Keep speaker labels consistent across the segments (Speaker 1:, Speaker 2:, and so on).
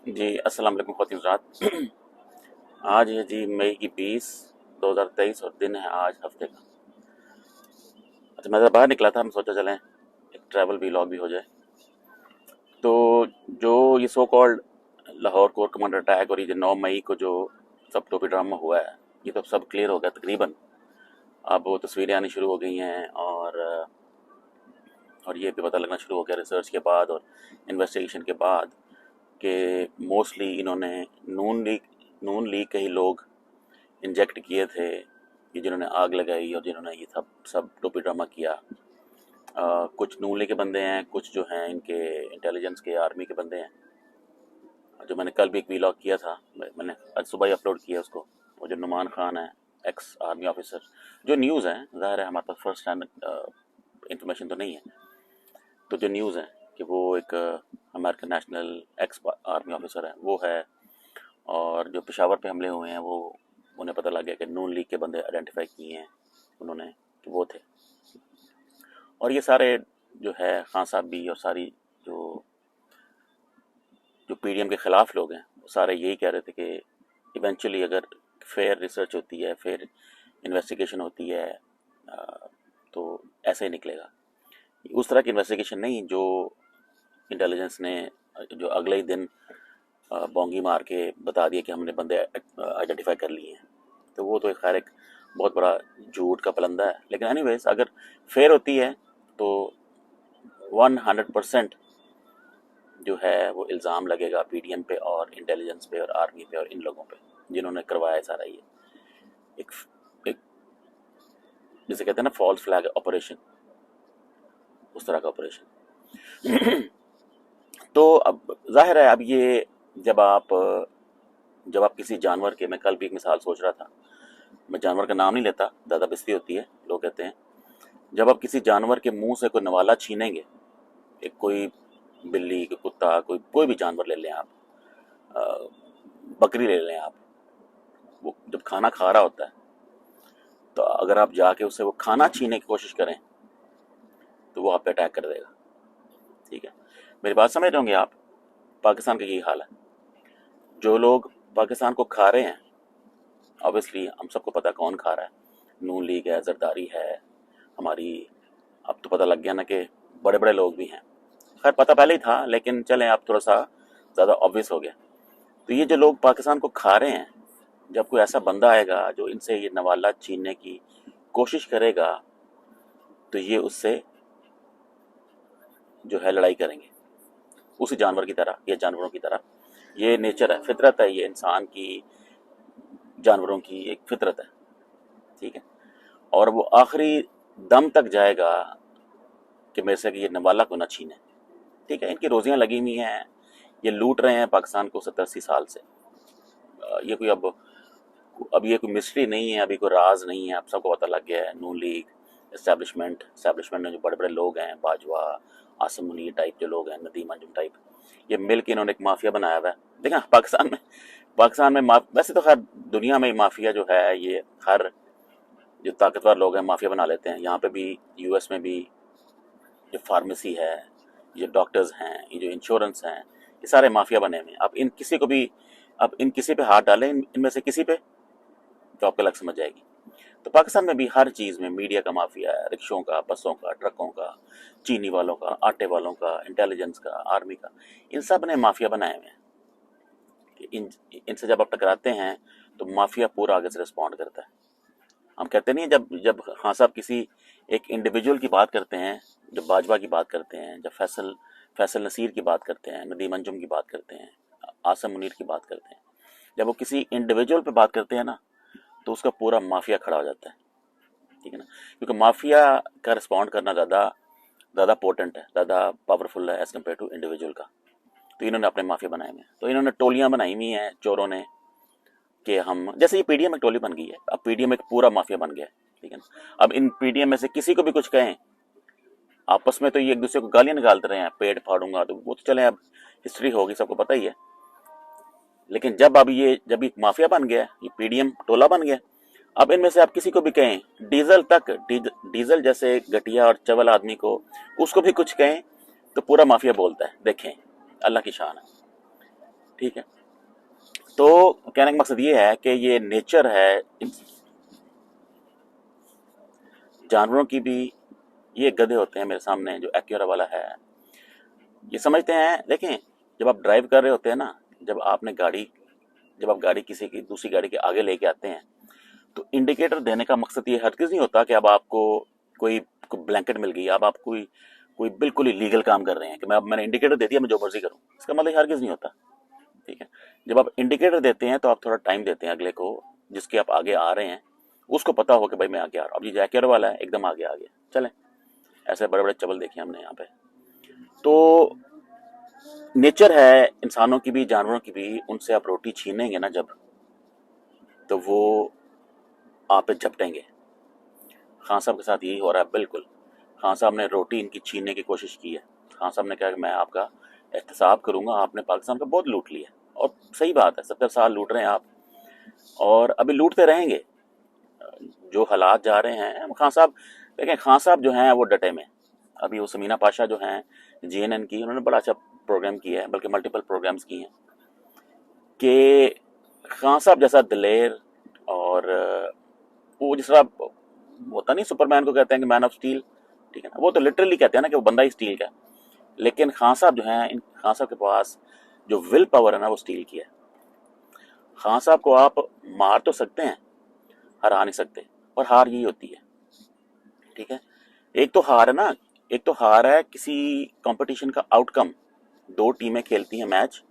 Speaker 1: जी, अस्सलाम वालेकुम ख़वातीन हज़रात। आज है जी मई की 20, 2023 और दिन है आज हफ्ते का। अच्छा, मैं ज़रा बाहर निकला था, हम सोचा चलें एक ट्रैवल व्लॉग भी हो जाए। तो जो ये so called Lahore core commander attack और ये जो 9 मई को जो सब टोपी ड्रामा हुआ है, ये तो सब क्लियर हो गया तकरीबन। अब वो तस्वीरें आनी शुरू हो गई हैं और ये भी पता लगना शुरू हो गया रिसर्च के बाद और इन्वेस्टिगेशन के बाद कि मोस्टली इन्होंने नून लीग के ही लोग इंजेक्ट किए थे, कि जिन्होंने आग लगाई और जिन्होंने ये सब सब टोपी ड्रामा किया। कुछ नून लीग के बंदे हैं, कुछ जो हैं इनके इंटेलिजेंस के आर्मी के बंदे हैं। जो मैंने कल भी एक वीलॉग किया था, मैंने आज सुबह ही अपलोड किया उसको। वो जो नुमान खान है, एक्स आर्मी ऑफिसर, जो न्यूज़ है, ज़ाहिर है हमारे पास फर्स्ट हैंड इंफॉर्मेशन तो नहीं है, तो जो न्यूज़ है कि वो एक American national ex army officer है, वो है। और जो पेशावर पे हमले हुए हैं वो उन्हें पता लग गया कि नून लीग के बंदे आइडेंटिफाई किए हैं उन्होंने कि वो थे। और ये सारे जो है खान साहब भी और सारी जो जो पीडीएम के ख़िलाफ़ लोग हैं, वो सारे यही कह रहे थे कि इवेंचुअली अगर फेयर रिसर्च होती है, फेयर इन्वेस्टिगेशन होती है, तो ऐसा ही निकलेगा। उस तरह की इन्वेस्टिगेशन नहीं जो इंटेलिजेंस ने जो अगले ही दिन बोंगी मार के बता दिया कि हमने बंदे आइडेंटिफाई कर लिए हैं। तो वो तो एक खैर एक बहुत बड़ा झूठ का पलंदा है। लेकिन एनीवेज अगर फेयर होती है तो 100% जो है वो इल्ज़ाम लगेगा पीडीएम पे और इंटेलिजेंस पे और आर्मी पे और इन लोगों पे जिन्होंने करवाया सारा ये एक एक जिसे कहते हैं ना फॉल्स फ्लैग ऑपरेशन, उस तरह का ऑपरेशन। तो अब जाहिर है अब ये जब आप जब आप किसी जानवर के, मैं कल भी एक मिसाल सोच रहा था, मैं जानवर का नाम नहीं लेता, ज़्यादा बेइज्जती होती है, लोग कहते हैं। जब आप किसी जानवर के मुंह से कोई नवाला छीनेंगे, एक कोई बिल्ली, कोई कुत्ता, कोई भी जानवर ले लें आप, बकरी ले लें आप, वो जब खाना खा रहा होता है तो अगर आप जाके उससे वो खाना छीनने की कोशिश करें तो वो आप पे अटैक कर देगा। ठीक है, मेरी बात समझ रहे होंगे आप। पाकिस्तान का यही हाल है। जो लोग पाकिस्तान को खा रहे हैं, ऑब्वियसली हम सबको पता कौन खा रहा है। नून लीग है, जरदारी है हमारी। अब तो पता लग गया ना कि बड़े बड़े लोग भी हैं। खैर पता पहले ही था, लेकिन चलें अब थोड़ा सा ज़्यादा ऑब्वियस हो गया। तो ये जो लोग पाकिस्तान को खा रहे हैं, जब कोई ऐसा बंदा आएगा जो इनसे ये नवाला छीनने की कोशिश करेगा तो ये उससे जो है लड़ाई करेंगे, उसी जानवर की तरह या जानवरों की तरह। ये नेचर है, फितरत है, ये इंसान की, जानवरों की एक फितरत है। ठीक है, और वो आखिरी दम तक जाएगा कि मेरे से ये नवाला को ना छीने। ठीक है, इनकी रोजियां लगी हुई हैं, ये लूट रहे हैं पाकिस्तान को 70-80 साल से। ये कोई अब ये कोई मिस्ट्री नहीं है, अभी कोई राज नहीं है, अब सबको पता लग गया है। नून लीग एस्टेब्लिशमेंट में जो बड़े बड़े लोग हैं, बाजवा, आसम मुनीर टाइप जो लोग हैं, नदीम अंजुम टाइप, ये मिल के इन्होंने एक माफिया बनाया हुआ है। देखा पाकिस्तान में वैसे तो खैर दुनिया में माफिया जो है, ये हर जो ताकतवर लोग हैं माफिया बना लेते हैं। यहाँ पे भी, यूएस में भी, जो फार्मेसी है, ये डॉक्टर्स हैं, ये जो इंश्योरेंस हैं, ये सारे माफिया बने हुए हैं। अब इन किसी पे हाथ डालें, इनमें से किसी पे, तो आपको अलग समझ जाएगी। तो पाकिस्तान में भी हर चीज़ में मीडिया का माफिया है, रिक्शों का, बसों का, ट्रकों का, चीनी वालों का, आटे वालों का, इंटेलिजेंस का, आर्मी का, इन सब ने माफिया बनाए हुए हैं। कि इनसे जब आप टकराते हैं तो माफिया पूरा आगे से रिस्पॉन्ड करता है। हम कहते नहीं, जब जब हाँ साहब किसी एक इंडिविजुअल की बात करते हैं, जब बाजवा की बात करते हैं, जब फैसल नसीर की बात करते हैं, नदीम अंजुम की बात करते हैं, आसम मुनीर की बात करते हैं, जब वो किसी इंडिविजुअल पे बात करते हैं ना, तो उसका पूरा माफिया खड़ा हो जाता है। ठीक है ना, क्योंकि माफिया का रिस्पॉन्ड करना ज़्यादा पोटेंट है, ज़्यादा पावरफुल है एज कम्पेयर टू इंडिविजुअल का। तो इन्होंने अपने माफिया बनाए हुए हैं, तो इन्होंने टोलियाँ बनाई हुई हैं चोरों ने, कि हम जैसे ये पीडीएम एक टोली बन गई है, अब पीडीएम एक पूरा माफिया बन गया है। ठीक है ना, अब इन पीडीएम में से किसी को भी कुछ कहें, आपस में तो ये एक दूसरे को गालियां निकालते रहे हैं, पेड़ फाड़ूंगा, तो वो तो चले, अब हिस्ट्री होगी, सबको पता ही है। लेकिन जब ये माफिया बन गया, ये पीडीएम टोला बन गया, अब इनमें से आप किसी को भी कहें, डीजल जैसे घटिया और चवल आदमी को, उसको भी कुछ कहें तो पूरा माफिया बोलता है। देखें, अल्लाह की शान है। ठीक है। तो कहने का मकसद ये है कि ये नेचर है जानवरों की भी। ये गधे होते हैं मेरे सामने जो एक्यूरा वाला है, ये समझते हैं। देखें, जब आप ड्राइव कर रहे होते हैं ना, जब आप गाड़ी किसी की दूसरी गाड़ी के आगे लेके आते हैं, तो इंडिकेटर देने का मकसद ये हरगिज नहीं होता कि अब आपको कोई ब्लैंकेट मिल गई, अब आप कोई कोई बिल्कुल ही लीगल काम कर रहे हैं कि मैंने इंडिकेटर दे दिया, मैं जो मर्जी करूं। इसका मतलब हरगिज नहीं होता। ठीक है। जब आप इंडिकेटर देते हैं तो आप थोड़ा टाइम देते हैं अगले को, जिसके आप आगे आ रहे हैं, उसको पता हो कि भाई मैं आगे आ रहा हूँ। अब ये जैकेट वाला है, एकदम आगे आ गया, चलें। ऐसे बड़े बड़े चबल देखे हमने यहाँ पे। तो नेचर है इंसानों की भी जानवरों की भी, उनसे आप रोटी छीनेंगे ना जब, तो वो आप पे झपटेंगे। खान साहब के साथ यही हो रहा है बिल्कुल। खान साहब ने रोटी इनकी छीनने की कोशिश की है। खान साहब ने कहा कि मैं आपका एहतसाब करूंगा, आपने पाकिस्तान का बहुत लूट लिया। और सही बात है, 70 साल लूट रहे हैं आप, और अभी लूटते रहेंगे। जो हालात जा रहे हैं, खान साहब देखें, खान साहब जो हैं वो डटे में। अभी वो समीना पाशा जो हैं JNN की, उन्होंने बड़ा अच्छा प्रोग्राम किया है, बल्कि मल्टीपल प्रोग्राम्स किए हैं, कि खान साहब जैसा दिलेर, और वो जिस तरह होता नहीं, सुपरमैन को कहते हैं कि मैन ऑफ स्टील, ठीक है ना, वो तो लिटरली कहते हैं ना कि वो बंदा ही स्टील का है। लेकिन खान साहब जो हैं, खान साहब के पास जो विल पावर है ना, वो स्टील की है। खान साहब को आप मार तो सकते हैं, हरा नहीं सकते। और हार यही होती है। ठीक है। एक तो हार है ना, एक तो हार है किसी कंपटीशन का आउटकम। दो टीमें खेलती हैं मैच,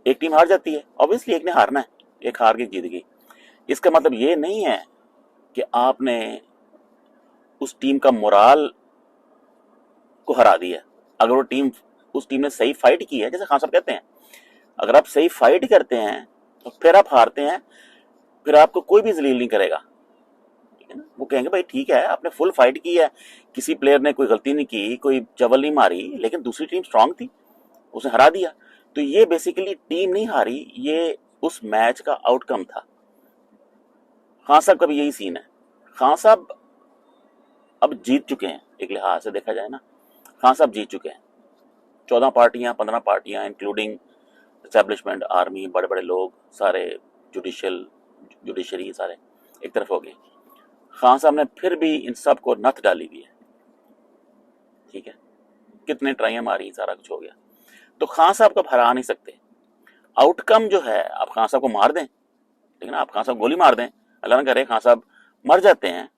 Speaker 1: एक टीम हार जाती है, ऑब्वियसली एक ने हारना है, एक हार के जीत गई। इसका मतलब ये नहीं है कि आपने उस टीम का मोराल को हरा दिया। अगर वो टीम, उस टीम ने सही फाइट की है, जैसे खान साहब कहते हैं, अगर आप सही फाइट करते हैं तो फिर आप हारते हैं, फिर आपको कोई भी जलील नहीं करेगा। ठीक है ना, वो कहेंगे भाई ठीक है, आपने फुल फाइट की है, किसी प्लेयर ने कोई गलती नहीं की, कोई चवल नहीं मारी, लेकिन दूसरी टीम स्ट्रांग थी, उसने हरा दिया। तो ये बेसिकली टीम नहीं हारी, ये उस मैच का आउटकम था। खान साहब का भी यही सीन है। खान साहब अब जीत चुके हैं, एक लिहाज से देखा जाए ना, खान साहब जीत चुके हैं। 14 पार्टियां, 15 पार्टियां, इंक्लूडिंग एस्टेब्लिशमेंट, आर्मी, बड़े बड़े लोग, सारे जुडिशरी सारे एक तरफ हो गए। खान साहब ने फिर भी इन सब को नथ डाली हुई है। ठीक है, कितने ट्राइयां मारी, सारा कुछ हो गया। तो खान साहब को हरा नहीं सकते। आउटकम जो है, आप खान साहब को मार दें, ठीक है ना, आप खान साहब गोली मार दें, अल्लाह ना करे खान साहब मर जाते हैं,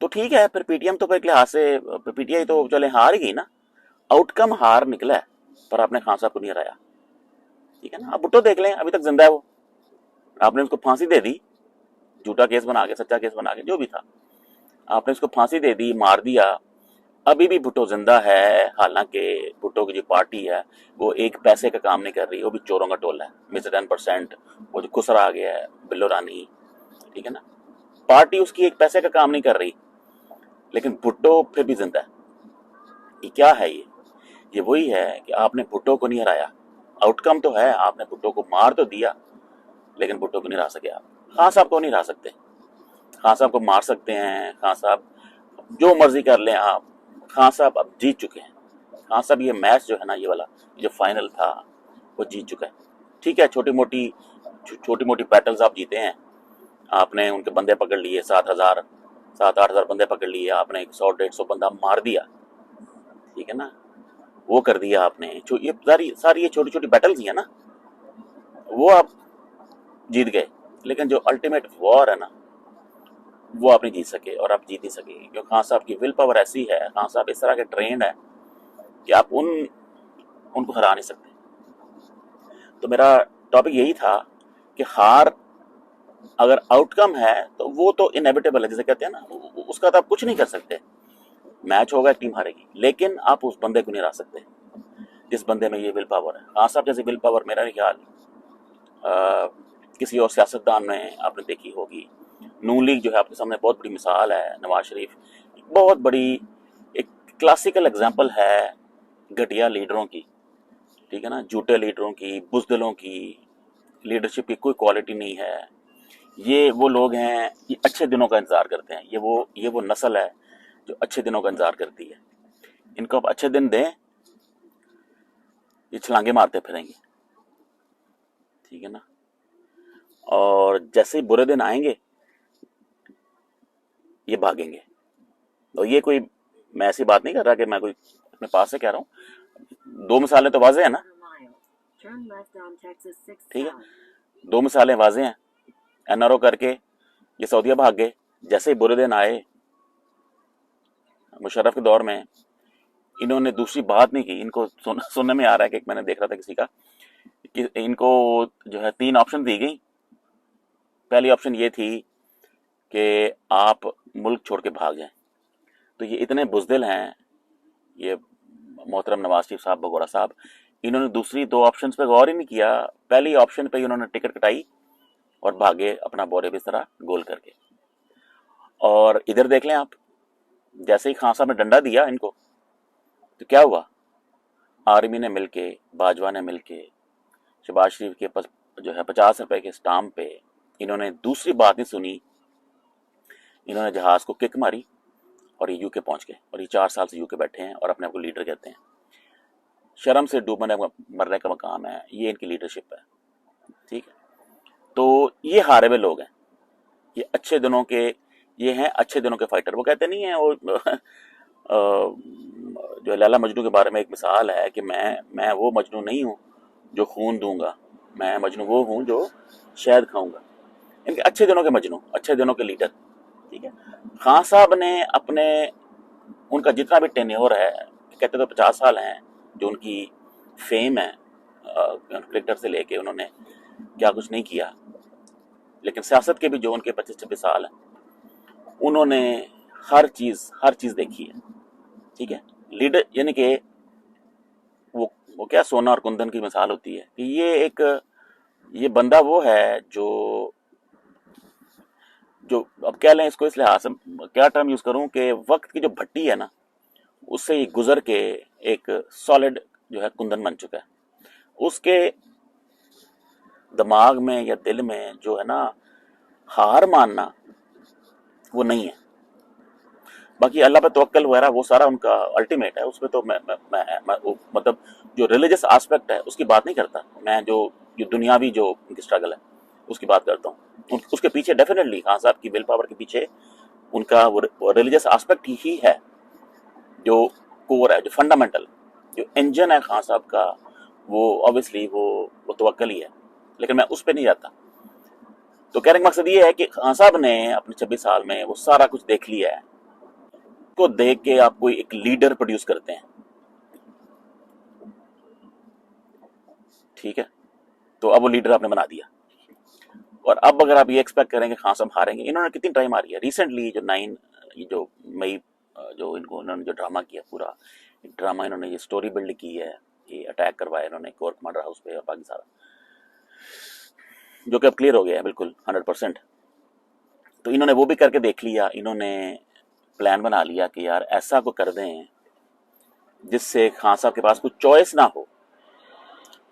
Speaker 1: तो ठीक है, फिर PTM तो फिर एक लिहाज से PTI तो चले हार ही गई ना। आउटकम हार निकला है, पर आपने खान साहब को नहीं हराया। ठीक है ना। आप भुट्टो देख लें, अभी तक जिंदा है वो, आपने उसको फांसी दे दी, झूठा केस बना के, सच्चा केस बना के, जो भी था, आपने उसको फांसी दे दी, मार दिया। अभी भी भुट्टो जिंदा है, हालांकि भुट्टो की जो पार्टी है वो एक पैसे का काम नहीं कर रही, वो भी चोरों का टोला है, मिस्टर 10%, वो जो खुसरा आ गया है, बिल्लो रानी, ठीक है ना, पार्टी उसकी एक पैसे का काम नहीं कर रही, लेकिन भुट्टो फिर भी जिंदा है। ये क्या है? ये वही है कि आपने भुट्टो को नहीं हराया। आउटकम तो है, आपने भुट्टो को मार तो दिया, लेकिन भुट्टो को नहीं हरा सके आप। खान साहब को नहीं हरा सकते। खान साहब को मार सकते हैं, खान साहब जो मर्जी कर लें आप, खान साहब अब जीत चुके हैं। खान साहब ये मैच जो है ना, ये वाला जो फाइनल था, वो जीत चुका है। ठीक है, छोटी मोटी बैटल्स आप जीते हैं, आपने उनके बंदे पकड़ लिए, 7-8 हज़ार बंदे पकड़ लिए आपने, 100-150 बंदा मार दिया, ठीक है ना, वो कर दिया आपने। ये सारी ये छोटी छोटी बैटल्स ही है ना, वो आप जीत गए। लेकिन जो अल्टीमेट वॉर है ना, वो आप नहीं जीत सके, और आप जीत नहीं सके, क्योंकि खान साहब की विल पावर ऐसी है, खान साहब इस तरह के ट्रेंड है कि आप उनको हरा नहीं सकते। तो मेरा टॉपिक यही था कि हार अगर आउटकम है तो वो तो इनएविटेबल है, जैसे कहते हैं ना, उसका तो आप कुछ नहीं कर सकते। मैच होगा, टीम हारेगी, लेकिन आप उस बंदे को नहीं हरा सकते जिस बंदे में ये विल पावर है। खान साहब जैसी विल पावर मेरा ख्याल किसी और सियासतदान में आपने देखी होगी। नून लीग जो है आपके सामने बहुत बड़ी मिसाल है, नवाज शरीफ बहुत बड़ी एक क्लासिकल एग्जाम्पल है घटिया लीडरों की, ठीक है ना, झूठे लीडरों की, बुजदिलों की। लीडरशिप की कोई क्वालिटी नहीं है। ये वो लोग हैं, ये अच्छे दिनों का इंतजार करते हैं, ये वो नस्ल है जो अच्छे दिनों का इंतजार करती है। इनको आप अच्छे दिन दें, ये छलांगे मारते फिरेंगे, ठीक है ना। और जैसे ही बुरे दिन आएंगे ये भागेंगे। और ये कोई, मैं ऐसी बात नहीं कर रहा कि मैं कोई अपने पास से कह रहा हूँ, दो मिसालें तो वाजे है ना, ठीक है, दो मिसालें वाजे हैं। एनआरओ करके ये सऊदीया भाग गए, जैसे ही बुरे दिन आए मुशर्रफ के दौर में, इन्होंने दूसरी बात नहीं की। इनको सुनने में आ रहा है कि मैंने देख रहा था किसी का कि इनको जो है 3 ऑप्शन दी गई। पहली ऑप्शन ये थी कि आप मुल्क छोड़ के भाग जाएं। तो ये इतने बुज़दिल हैं ये मोहतरम नवाज शरीफ साहब, भगोड़ा साहब, इन्होंने दूसरी 2 ऑप्शंस पे गौर ही नहीं किया। पहली ऑप्शन पे इन्होंने टिकट कटाई और भागे अपना बोरे बिस्तरा गोल करके। और इधर देख लें आप, जैसे ही खान साहब ने डंडा दिया इनको, तो क्या हुआ, आर्मी ने मिलके, बाजवा ने मिलके, शहबाज शरीफ के जो है 50 रुपए के स्टाम्प पे इन्होंने दूसरी बात नहीं सुनी, इन्होंने जहाज को किक मारी और ये यूके पहुंच गए। और ये 4 साल से यूके बैठे हैं और अपने आप को लीडर कहते हैं। शर्म से डूबने मरने का मकाम है, ये इनकी लीडरशिप है, ठीक है। तो ये हारे हुए लोग हैं, ये अच्छे दिनों के, ये हैं अच्छे दिनों के फाइटर। वो कहते नहीं है, वो जो लैला मजनू के बारे में एक मिसाल है कि मैं वो मजनू नहीं हूँ जो खून दूंगा, मैं मजनू वो हूँ जो शहद खाऊंगा। इनके अच्छे दिनों के मजनू, अच्छे दिनों के लीडर, ठीक है। खान साहब ने अपने, उनका जितना भी टेन्योर है, कहते तो 50 साल हैं जो उनकी फेम है, क्रिकेटर से लेके उन्होंने क्या कुछ नहीं किया, लेकिन सियासत के भी जो उनके 25-26 साल हैं, उन्होंने हर चीज देखी है, ठीक है। लीडर यानी कि वो क्या सोना और कुंदन की मिसाल होती है कि ये बंदा वो है जो अब कह लें इसको, इस लिहाज से क्या टर्म यूज करूं कि वक्त की जो भट्टी है ना, उससे ये गुजर के एक सॉलिड जो है कुंदन बन चुका है। उसके दिमाग में या दिल में जो है ना हार मानना, वो नहीं है। बाकी अल्लाह पे तवक्कल वगैरह वो सारा उनका अल्टीमेट है, उसमें तो मैं मतलब जो रिलीजियस एस्पेक्ट है उसकी बात नहीं करता मैं, जो दुनियावी जो उनकी स्ट्रगल है उसकी बात करता हूँ। उसके पीछे डेफिनेटली खान साहब की विल पावर के पीछे उनका वो रिलीजियस एस्पेक्ट ही है, जो कोर है, जो फंडामेंटल, जो इंजन है खान साहब का, वो ऑब्वियसली वो तवक्कल ही है। लेकिन मैं उस पर नहीं जाता। तो कहने का मकसद ये है कि खान साहब ने अपने 26 साल में वो सारा कुछ देख लिया है, को देख के आप कोई एक लीडर प्रोड्यूस करते हैं, ठीक है। तो अब वो लीडर आपने बना दिया। और अब अगर आप ये एक्सपेक्ट करें कि खान साहब हारेंगे, इन्होंने कितनी ट्राई मारी है रिसेंटली, जो मई, जो इन्होंने जो ड्रामा किया, पूरा ड्रामा इन्होंने ये स्टोरी बिल्ड की है, ये अटैक करवाया इन्होंने कोर कमांडर हाउस पे और बाकी सारा, जो कि अब क्लियर हो गया है बिल्कुल 100%। तो इन्होंने वो भी करके देख लिया, इन्होंने प्लान बना लिया कि यार ऐसा को कर दें जिससे खान साहब के पास कुछ चॉइस ना हो,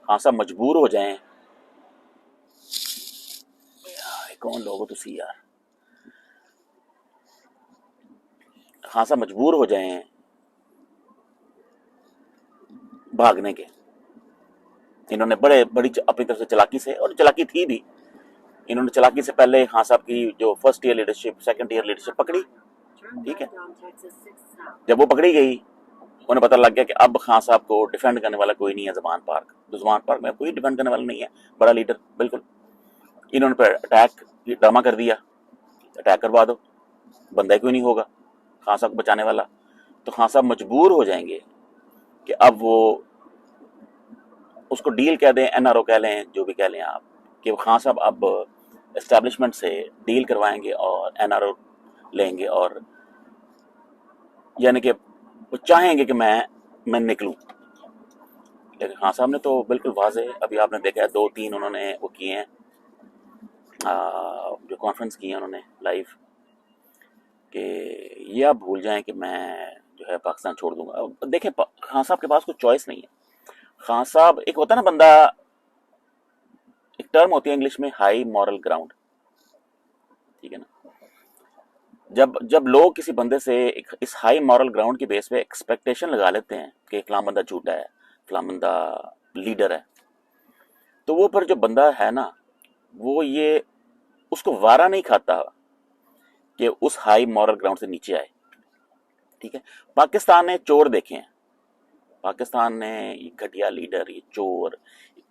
Speaker 1: खान साहब मजबूर हो जाएं। कौन लोग हो तुसी यार, खान साहब मजबूर हो जाएं भागने के। इन्होंने बड़ी अपनी तरफ से चलाकी से, और चलाकी थी भी, इन्होंने चलाकी से पहले खान साहब की जो first year leadership, second year leadership पकड़ी, ठीक है। जब वो पकड़ी गई, उन्हें पता लग गया कि अब खान साहब को डिफेंड करने वाला कोई नहीं है। जमान पार्क, तो जमान पार्क में कोई डिफेंड करने वाला नहीं है, बड़ा लीडर बिल्कुल। इन्होंने पर अटैक ड्रामा कर दिया, अटैक करवा दो, बंदा कोई नहीं होगा खान साहब को बचाने वाला। तो खान साहब मजबूर हो जाएंगे कि अब वो उसको डील कह दें, एनआरओ कह लें, जो भी कह लें आप, कि खान साहब अब एस्टेब्लिशमेंट से डील करवाएंगे और एनआरओ लेंगे, और यानी कि वो चाहेंगे कि मैं निकलूं। लेकिन खान साहब ने तो बिल्कुल वाजे, अभी आपने देखा है 2-3 उन्होंने वो किए हैं, जो कॉन्फ्रेंस की है उन्होंने लाइव, कि ये आप भूल जाएं कि मैं जो है पाकिस्तान छोड़ दूंगा। देखें खान साहब के पास कोई चॉइस नहीं है। खान साहब, एक होता है ना बंदा, एक टर्म होती है इंग्लिश में हाई मॉरल ग्राउंड, ठीक है ना। जब लोग किसी बंदे से इस हाई मॉरल ग्राउंड की बेस पे एक्सपेक्टेशन लगा लेते हैं कि फलां बंदा झूठा है, फलां बंदा लीडर है। तो वो पर जो बंदा है ना, वो ये उसको वारा नहीं खाता कि उस हाई मॉरल ग्राउंड से नीचे आए। ठीक है, पाकिस्तान ने चोर देखे हैं, पाकिस्तान ने ये घटिया लीडर, ये चोर,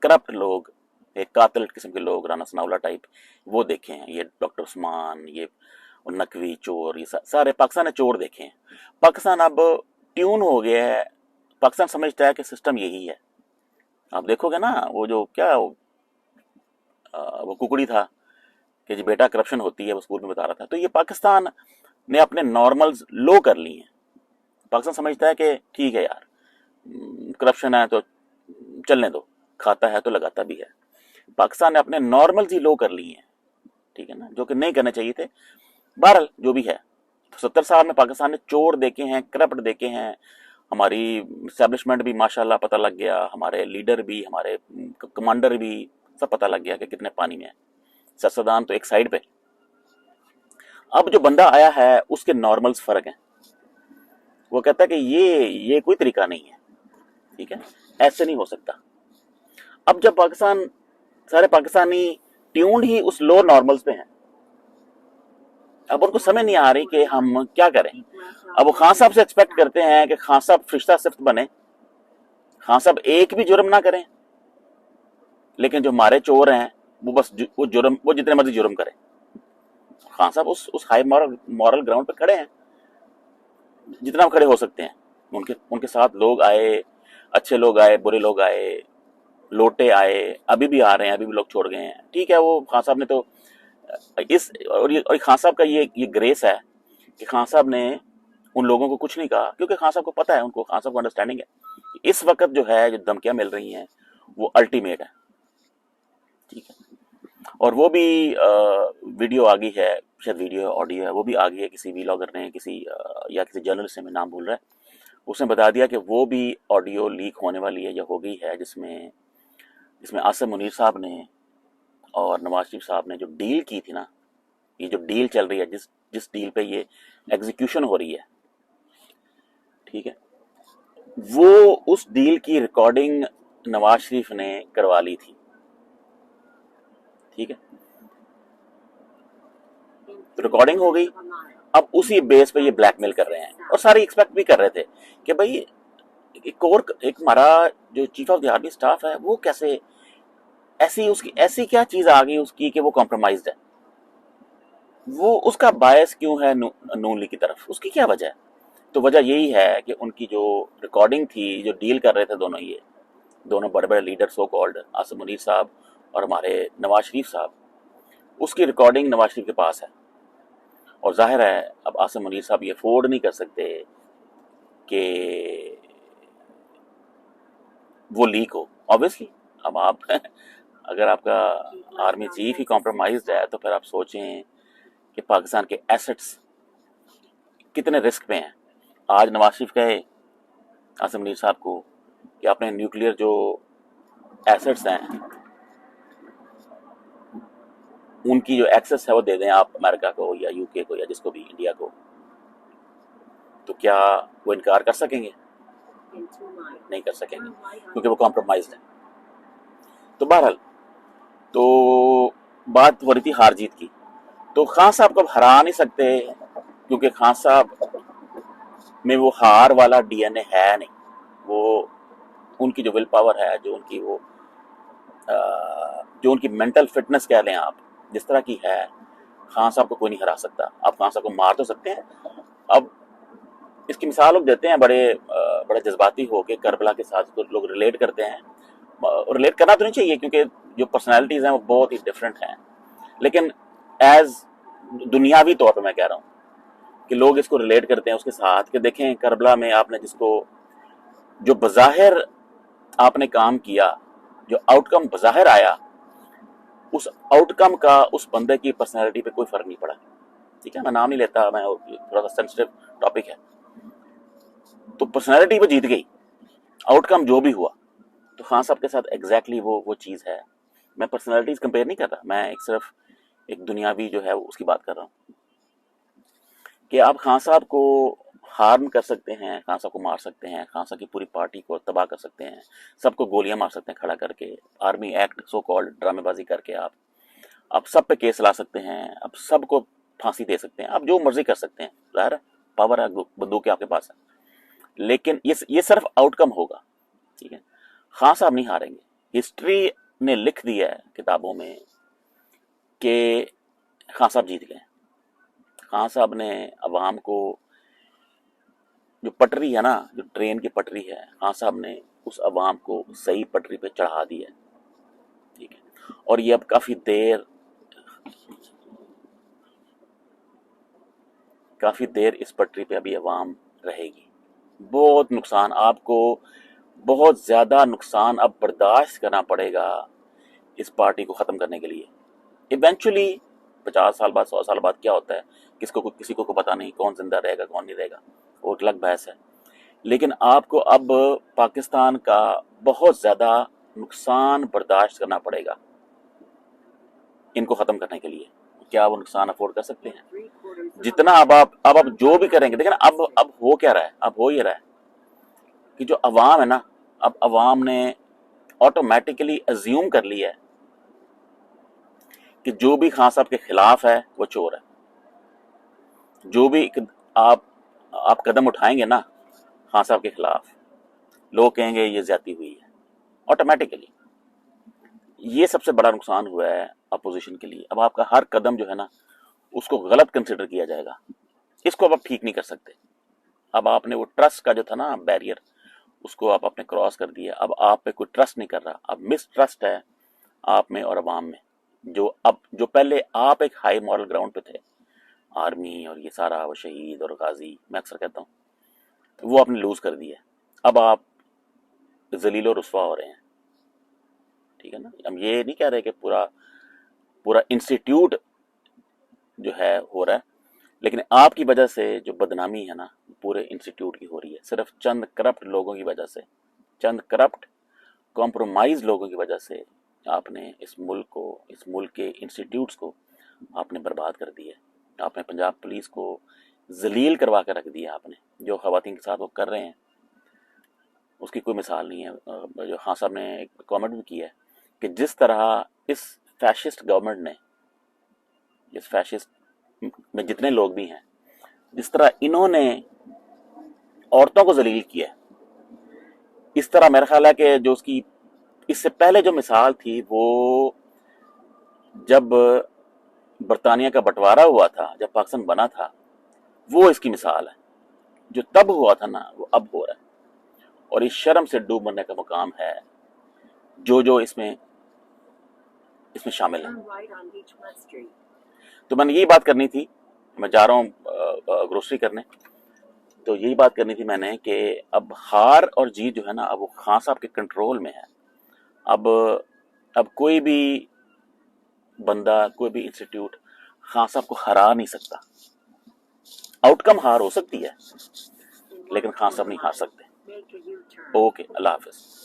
Speaker 1: करप्ट लोग, ये कातिल किस्म के लोग, राना सनाउल्लाह टाइप, वो देखे हैं। ये डॉक्टर उस्मान, ये नकवी चोर, ये सारे पाकिस्तान ने चोर देखे हैं। पाकिस्तान अब ट्यून हो गया है, पाकिस्तान समझता है कि सिस्टम यही है। आप देखोगे ना, वो जो क्या वो कुकड़ी था कि जी बेटा करप्शन होती है, वो स्कूल में बता रहा था। तो ये पाकिस्तान ने अपने नॉर्मल्स लो कर लिए हैं। पाकिस्तान समझता है कि ठीक है यार, करप्शन है तो चलने दो, खाता है तो लगाता भी है। पाकिस्तान ने अपने नॉर्मल्स ही लो कर लिए हैं, ठीक है ना, जो कि नहीं करने चाहिए थे। बहरहाल जो भी है, तो 70 साल में पाकिस्तान ने चोर देखे हैं, करप्ट देखे हैं, हमारी इस्टेब्लिशमेंट भी माशाल्लाह पता लग गया, हमारे लीडर भी, हमारे कमांडर भी, सब पता लग गया कि कितने पानी में है। सियासतदान तो एक साइड पे। अब जो बंदा आया है उसके नॉर्मल्स फर्क हैं। वो कहता है कि ये कोई तरीका नहीं है, ठीक है, ऐसे नहीं हो सकता। अब जब पाकिस्तान, सारे पाकिस्तानी ट्यून्ड ही उस लो नॉर्मल्स पे हैं, अब उनको समझ नहीं आ रही कि हम क्या करें। अब वो खान साहब से एक्सपेक्ट करते हैं कि खान साहब फरिश्ता सिफ्त बने, खान साहब एक भी जुर्म ना करें, लेकिन जो हमारे चोर हैं वो बस वो जितने मर्जी जुर्म करें। खान साहब उस हाई मॉरल ग्राउंड पे खड़े हैं जितना खड़े हो सकते हैं। उनके उनके साथ लोग आए, अच्छे लोग आए, बुरे लोग आए, लोटे आए, अभी भी आ रहे हैं, अभी भी लोग छोड़ गए हैं। ठीक है, वो खान साहब ने तो और खान साहब का ये ग्रेस है कि खान साहब ने उन लोगों को कुछ नहीं कहा, क्योंकि खान साहब को पता है, उनको खान साहब को अंडरस्टैंडिंग है इस वक्त जो है, जो धमकियां मिल रही हैं वो अल्टीमेट है। ठीक है, और वो भी वीडियो आ गई है, शायद वीडियो ऑडियो है, वो भी आ गई है, किसी व्लॉगर ने, या किसी जर्नलिस्ट ने, मैं नाम भूल रहा है, उसने बता दिया कि वो भी ऑडियो लीक होने वाली है या हो गई है, जिसमें आसिम मुनीर साहब ने और नवाज शरीफ साहब ने जो डील की थी ना, ये जो डील चल रही है, जिस डील पे ये एग्जीक्यूशन हो रही है, ठीक है, वो उस डील की रिकॉर्डिंग नवाज शरीफ ने करवा ली थी। ठीक है, रिकॉर्डिंग हो गई, अब उसी बेस पे ये ब्लैकमेल कर रहे हैं। और सारे एक्सपेक्ट भी कर रहे थे कि भाई एक हमारा जो chief of the army staff है वो कैसे ऐसी क्या चीज आ गई उसकी कि वो कॉम्प्रोमाइज्ड है, वो उसका बायस क्यों है नून लीग की तरफ, उसकी क्या वजह है। तो वजह यही है कि उनकी जो रिकॉर्डिंग थी, जो डील कर रहे थे दोनों बड़े बड़े leader so called, Asim Munir साहब और हमारे नवाज शरीफ साहब, उसकी रिकॉर्डिंग नवाज शरीफ के पास है। और जाहिर है अब आसिम मुनीर साहब ये अफोर्ड नहीं कर सकते कि वो लीक हो, ऑब्वियसली। अब आप अगर आपका आर्मी चीफ ही कॉम्प्रोमाइज्ड है तो फिर आप सोचें कि पाकिस्तान के एसेट्स कितने रिस्क पे हैं। आज नवाज शरीफ कहे आसिम मुनीर साहब को कि अपने न्यूक्लियर जो एसेट्स हैं उनकी जो एक्सेस है वो दे दें आप अमेरिका को या यूके को या जिसको भी, इंडिया को, तो क्या वो इनकार कर सकेंगे? नहीं कर सकेंगे, क्योंकि वो कॉम्प्रोमाइज्ड है। तो बहरहाल, तो बात हो रही थी हार जीत की, तो खान साहब को अब हरा नहीं सकते, क्योंकि खान साहब में वो हार वाला डीएनए है नहीं। वो उनकी जो विल पावर है, जो उनकी मेंटल फिटनेस कह लें आप, जिस तरह की है, खान साहब को कोई नहीं हरा सकता। आप खान साहब को मार तो सकते हैं। अब इसकी मिसाल लोग देते हैं बड़े जज्बाती हो के, करबला के साथ तो लोग रिलेट करते हैं, और रिलेट करना तो नहीं चाहिए क्योंकि जो पर्सनैलिटीज़ हैं वो बहुत ही डिफरेंट हैं, लेकिन एज दुनियावी तौर पर मैं कह रहा हूँ कि लोग इसको रिलेट करते हैं उसके साथ, कि देखें करबला में आपने जो बज़ाहिर आपने काम किया, जो आउटकम बज़ाहिर आया, उस आउटकम का उस बंदे की पर्सनैलिटी पे कोई फर्क नहीं पड़ा। ठीक है, मैं नाम नहीं लेता, मैं थोड़ा सा सेंसिटिव टॉपिक है, तो पर्सनैलिटी वो जीत गई, आउटकम जो भी हुआ। तो खान साहब के साथ एग्जैक्टली वो चीज़ है। मैं पर्सनैलिटीज कंपेयर नहीं कर रहा, मैं सिर्फ एक दुनियावी जो है उसकी बात कर रहा हूँ कि आप खान साहब को हार्म कर सकते हैं, खान साहब को मार सकते हैं, खान साहब की पूरी पार्टी को तबाह कर सकते हैं, सबको गोलियां मार सकते हैं खड़ा करके, आर्मी एक्ट सो कॉल्ड ड्रामेबाजी करके आप सब पे केस ला सकते हैं, आप सबको फांसी दे सकते हैं, आप जो मर्जी कर सकते हैं, जाहिर है पावर है, बंदूक आपके पास है। लेकिन ये सिर्फ आउटकम होगा, ठीक है। खान साहब नहीं हारेंगे। हिस्ट्री ने लिख दिया है किताबों में कि खान साहब जीत गए। खान साहब ने अवाम को, जो पटरी है ना, जो ट्रेन की पटरी है, खान साहब ने उस अवाम को सही पटरी पे चढ़ा दी है, ठीक है। और ये अब काफी देर इस पटरी पे अभी अवाम रहेगी। बहुत नुकसान आपको, बहुत ज्यादा नुकसान अब बर्दाश्त करना पड़ेगा इस पार्टी को खत्म करने के लिए। इवेंचुअली 50 साल बाद, 100 साल बाद क्या होता है, किसी को पता नहीं, कौन जिंदा रहेगा कौन नहीं रहेगा, वो एक अलग बहस है। लेकिन आपको अब पाकिस्तान का बहुत ज्यादा नुकसान बर्दाश्त करना पड़ेगा इनको खत्म करने के लिए। क्या वो नुकसान अफोर्ड कर सकते हैं? जितना अब आप जो भी करेंगे, देखिए ना, अब हो क्या रहा है, अब हो ये रहा है कि जो अवाम है ना, अब अवाम ने ऑटोमेटिकली अज्यूम कर लिया है कि जो भी खान साहब के खिलाफ है वो चोर है। जो भी आप कदम उठाएंगे ना खान साहब के खिलाफ, लोग कहेंगे ये ज्यादती हुई है ऑटोमेटिकली। ये सबसे बड़ा नुकसान हुआ है अपोजिशन के लिए। अब आपका हर कदम जो है ना, उसको गलत कंसिडर किया जाएगा। इसको अब आप ठीक नहीं कर सकते। अब आपने वो ट्रस्ट का जो था ना बैरियर, उसको आपने क्रॉस कर दिया। अब आप पे कोई ट्रस्ट नहीं कर रहा, अब मिसट्रस्ट है आप में और अवाम में। जो पहले आप एक हाई मॉरल ग्राउंड पे थे, आर्मी और ये सारा, वो शहीद और गाजी, मैं अक्सर कहता हूँ, वो आपने लूज कर दिया। अब आप जलील और रुस्वा हो रहे हैं, ठीक है ना। हम ये नहीं कह रहे कि पूरा पूरा इंस्टीट्यूट जो है हो रहा है, लेकिन आपकी वजह से जो बदनामी है ना पूरे इंस्टीट्यूट की हो रही है, सिर्फ चंद करप्ट लोगों की वजह से, चंद करप्ट कॉम्प्रोमाइज लोगों की वजह से आपने इस मुल्क के इंस्टीट्यूट्स को आपने बर्बाद कर दिया। आपने पंजाब पुलिस को जलील करवा कर रख दिया। आपने जो खवातीन के साथ वो कर रहे हैं उसकी कोई मिसाल नहीं है। जो खान साहब ने एक कमेंट भी किया है कि जिस तरह इस फैशिस्ट गवर्नमेंट ने, इस फैशिस्ट में जितने लोग भी हैं, जिस तरह इन्होंने औरतों को जलील किया है, इस तरह मेरा ख्याल है कि जो उसकी इससे पहले जो मिसाल थी, वो जब बरतानिया का बंटवारा हुआ था, जब पाकिस्तान बना था, वो इसकी मिसाल है। जो तब हुआ था ना, वो अब हो रहा है। और इस शर्म से डूब मरने का मुकाम है जो इसमें शामिल है। तो मैंने यही बात करनी थी। मैं जा रहा हूँ ग्रोसरी करने, तो यही बात करनी थी मैंने कि अब हार और जीत जो है ना, अब वो खान साहब के कंट्रोल में है। अब कोई भी बंदा, कोई भी इंस्टीट्यूट खान साहब को हरा नहीं सकता। आउटकम हार हो सकती है, लेकिन खान साहब नहीं हार सकते। ओके, अल्लाह हाफिज।